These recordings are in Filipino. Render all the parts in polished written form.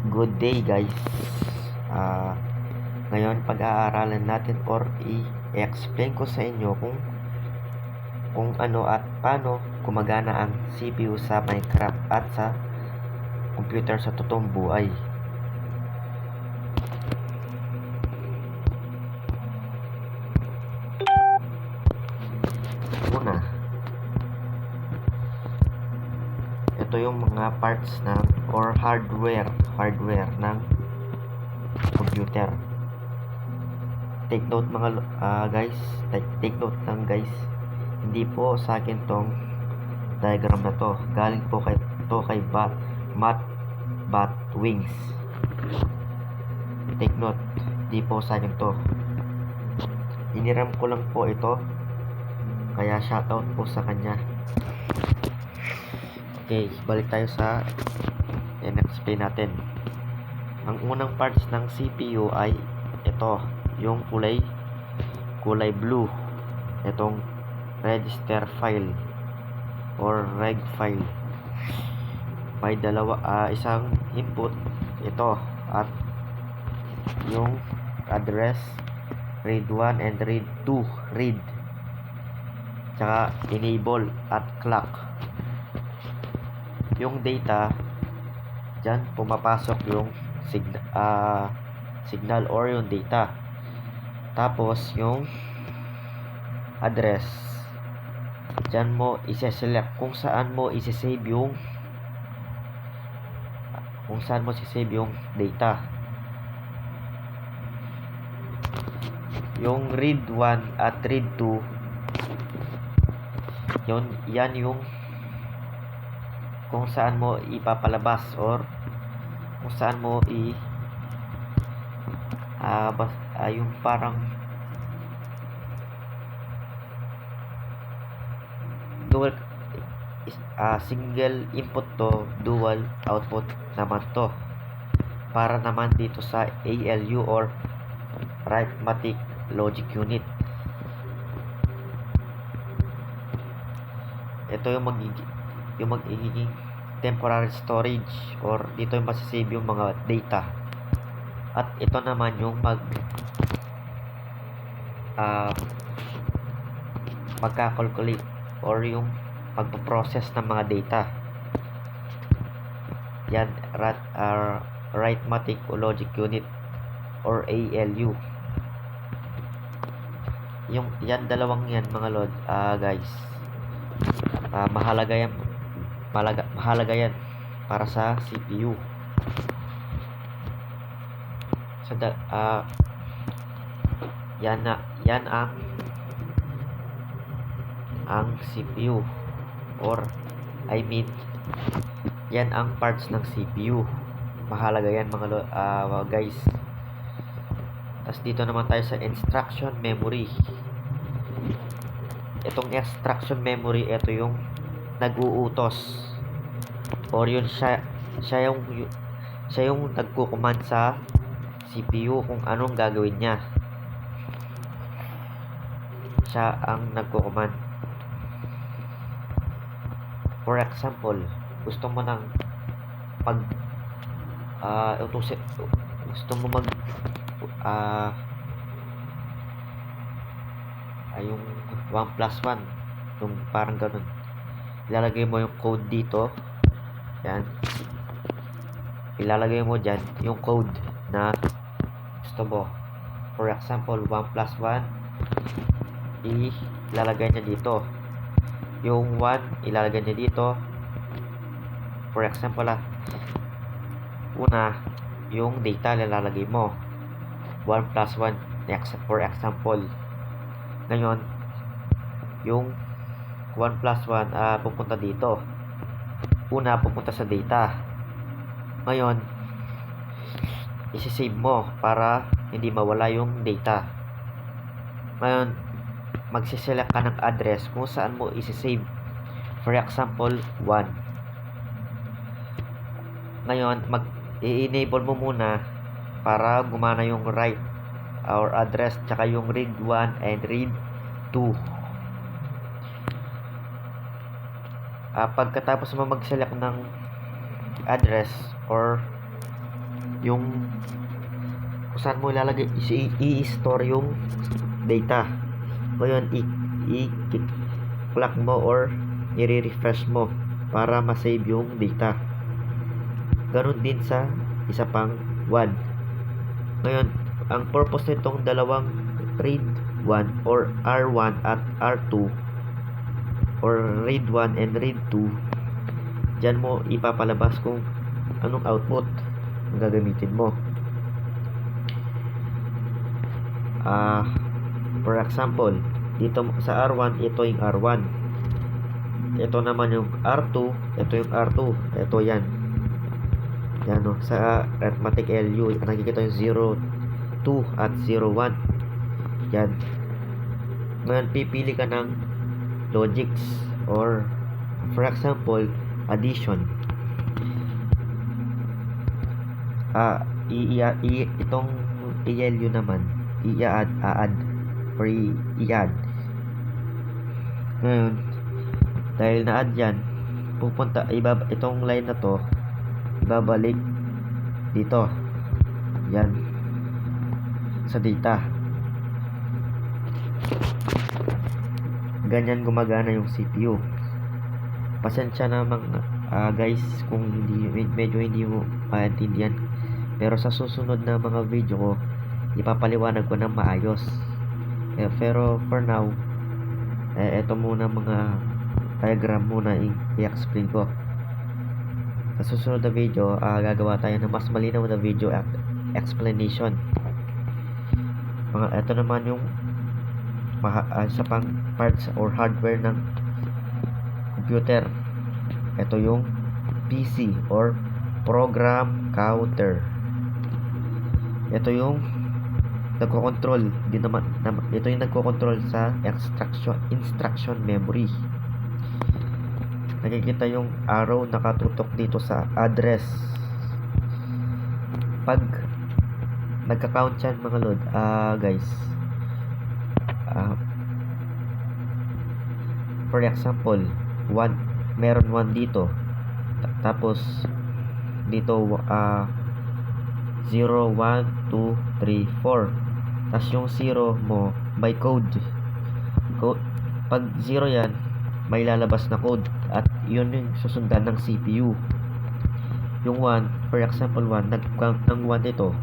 Good day guys. Ngayon pag-aaralan natin or i-explain ko sa inyo kung ano at paano gumagana ang CPU sa Minecraft at sa computer sa totoong buhay. Una, ito yung mga parts ng or hardware ng computer. Take note mga guys, take note lang guys. Hindi po sa akin tong diagram na to. Galing po kay Matt Batwings. Take note, hindi po sa akin to. Hiniram ko lang po ito. Kaya shoutout po sa kanya. Okay, balik tayo sa explain natin. Ang unang parts ng CPU ay ito, yung kulay blue. Itong register file or reg file. May isang input ito at yung address read 1 and read 2 read tsaka enable at clock. Yung data dyan pumapasok yung signal or yung data, tapos yung address dyan mo isi-select kung saan mo isi-save yung data. Yung read 1 at read 2 yan yung kung saan mo ipapalabas or kung saan mo yung parang dual single input to, dual output naman to, para naman dito sa ALU or arithmetic logic unit. Ito yung magiging temporary storage or dito yung masasave yung mga data, at ito naman yung magka-calculate or yung magpo-process ng mga data. Yan arithmetic logic unit or ALU. Yan dalawang yan mga guys, mahalaga yan para sa CPU. So yan ang CPU or yan ang parts ng CPU. Mahalaga yan mga guys. Tapos dito naman tayo sa instruction memory. Itong instruction memory, ito yung nag-uutos or yun siya yung nagko-command sa CPU kung anong gagawin niya. Siya ang nagko-command. For example, gusto mo nang gusto mo yung 1+1, yung parang ganun, ilalagay mo yung code dito. Yan, ilalagay mo dyan yung code na gusto mo. For example, 1+1, ilalagay niya dito. Yung 1, ilalagay niya dito. For example una, yung data ilalagay mo 1+1 for example. Ngayon, yung 1+1 pupunta dito. Una, pupunta sa data. Ngayon, isi-save mo para hindi mawala yung data. Ngayon, magsiselect ka ng address kung saan mo isi-save. For example, 1. Ngayon, i-enable mo muna para gumana yung write or address tsaka yung read 1 and read 2. Pagkatapos mo mag-select ng address or yung kung saan mo ilalagay, i-store yung data. Ngayon, i-clock mo or i-refresh mo para ma-save yung data. Ganun din sa isa pang WAN. Ngayon, ang purpose nitong dalawang RAID 1 or R1 at R2 or RAID 1 and RAID 2, dyan mo ipapalabas kung anong output ang gagamitin mo. For example, dito sa R1, ito yung R1. Ito naman yung R2, ito yung R2. Ito yan. Yan o, sa arithmetic LU, nakikita yung 02 at 01. Yan. Ngayon, pipili ka ng logics or for example, addition. Itong LU naman, i-add or i-add. Ngayon, dahil na-add yan, itong line na to, ibabalik dito. Yan. Sa data. Ganyan gumagana yung CPU. Pasensya na guys kung medyo hindi mo maintindihan. Pero sa susunod na mga video ko, ipapaliwanag ko ng maayos. Pero for now, ito muna mga diagram muna i-explain ko. Sa susunod na video, gagawa tayo ng mas malinaw na video at explanation. Ito naman yung isa pang parts or hardware ng computer. Ito yung PC or program counter. Ito yung nagko-control din naman. Ito yung nagko-control sa instruction memory. Nakikita yung arrow nakatutok dito sa address. Pag nagka-count yan mga load, guys, for example, meron 1 dito. Tapos dito 0, 1, 2, 3, 4. Tapos yung 0 mo by code. Pag 0 yan, may lalabas na code at yun yung susundan ng CPU. Yung 1, for example 1, nag-count ng 1 ito,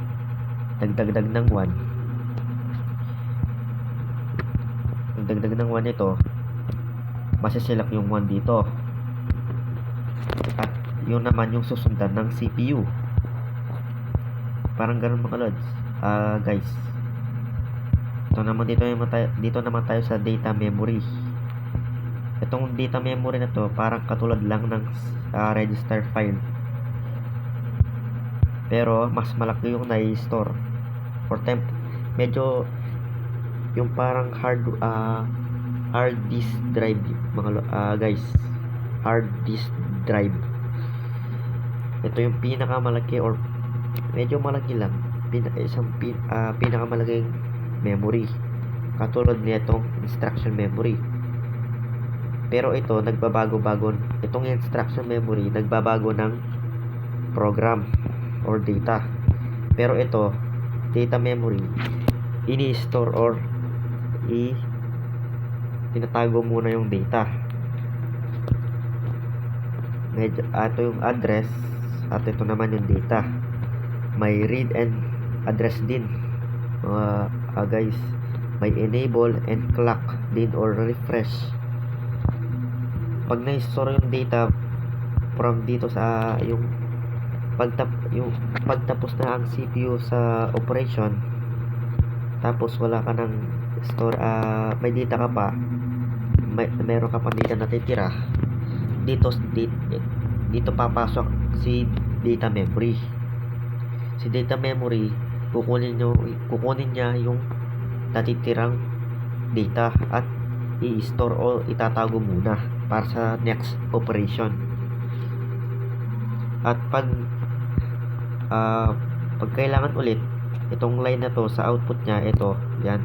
nagdagdag ng 1. Nagdagdag ng 1 ito, masiselect yung 1 dito. At yun naman yung susundan ng CPU. Parang ganun mga lods. Guys, dito naman tayo sa data memory. Itong data memory na to parang katulad lang ng register file, pero mas malaki yung na-store for temp. Medyo yung parang hard disk drive mga guys, hard disk drive. Ito yung pinakamalaki or medyo malaki lang, pinakamalaking memory, katulad nitong instruction memory. Pero ito nagbabago-bago. Itong instruction memory nagbabago ng program or data. Pero ito data memory, ini-store or tinatago muna yung data. Ito yung address at ito naman yung data. May read and address din, guys. May enable and clock din or refresh. Pag na-store yung data from dito sa yung pagtapos na ang CPU sa operation, tapos wala ka ng store, may data ka pa, meron ka pa data natitira, dito papasok si data memory. Si data memory, kukunin niya yung natitirang data at i-store o itatago muna para sa next operation. At pag kailangan ulit, itong line na to sa output niya, ito, yan.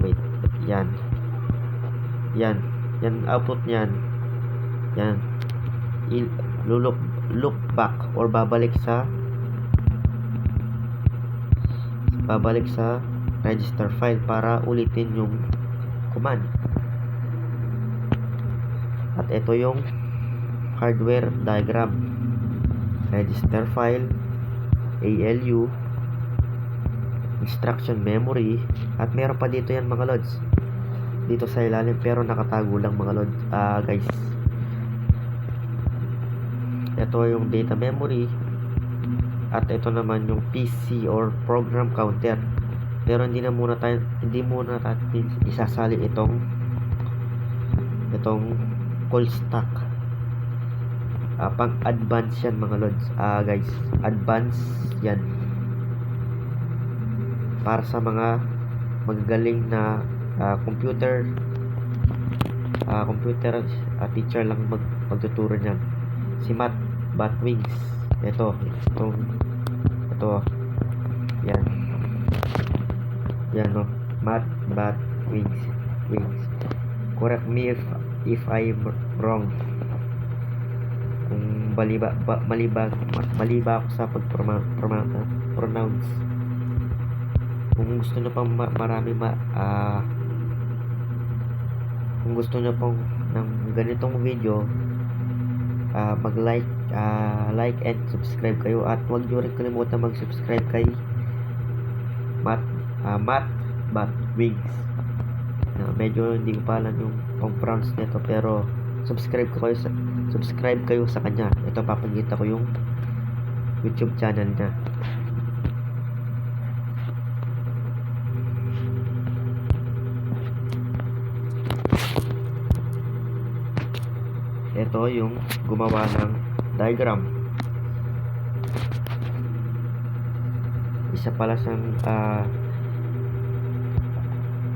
Wait, yan output niyan. Yan, look back or babalik sa register file para ulitin yung command. At ito yung hardware diagram. Register file, ALU, instruction memory, at meron pa dito yan mga lods. Dito sa ilalim pero nakatago lang mga lods, guys. Ito yung data memory. At ito naman yung PC or program counter. Pero hindi muna natin isasali itong call stack. Pang advance yan mga lods, guys. Advance yan para sa mga magagaling na computer teacher lang magtuturo niyan. Si Matt Batwings. Ito yan no, Matt Batwings. Correct me if I'm wrong. Kung mali ba ako sa pag-pronounce. Kung gusto nyo pang kung gusto nyo pang ng ganitong video, mag-like, like and subscribe kayo, at huwag nyo rin kalimutan mag-subscribe kay Matt Batwings. Medyo hindi ko pa alam yung pang-pronounce nito, pero subscribe kayo sa kanya. Ito, papagita ko yung YouTube channel niya. Ito yung gumawa ng diagram. Isa pala siyang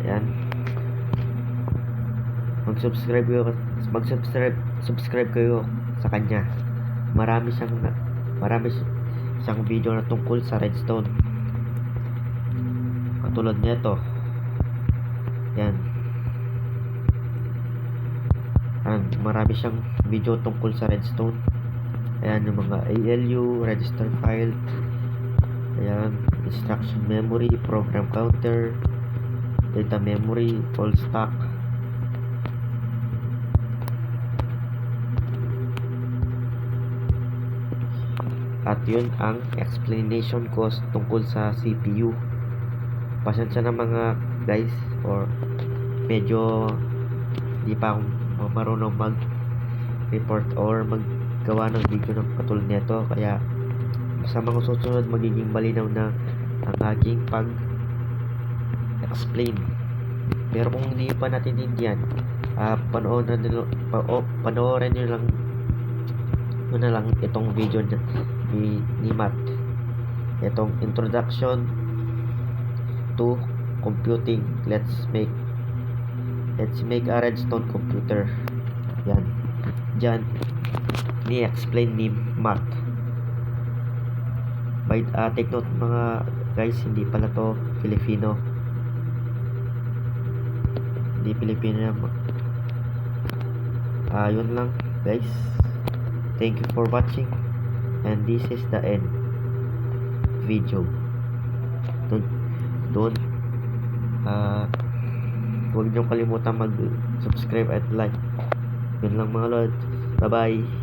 ayan, subscribe kayo sa kanya. Marami siyang video na tungkol sa redstone. Katulad nito. Yan. Marami siyang video tungkol sa redstone. Ayan, yung mga ALU, register file. Ayan, instruction memory, program counter, data memory, call stack. At yun ang explanation ko tungkol sa CPU. Pasensya na mga guys, or medyo di pa akong marunong mag-report or maggawa ng video ng katulad nito, kaya sa mga susunod magiging malinaw na ang aking pag-explain. Pero kung hindi pa natintindihan, panoorin nyo lang itong video ni Matt. Itong introduction to computing. Let's make a redstone computer. Yan. Diyan ni-explain ni Matt. Take note mga guys, hindi pala to Filipino. Hindi Filipino yan. Yun lang guys. Thank you for watching, and this is the end video. Don't huwag niyong kalimutan mag-subscribe at like. Yun lang mga lord. Bye bye.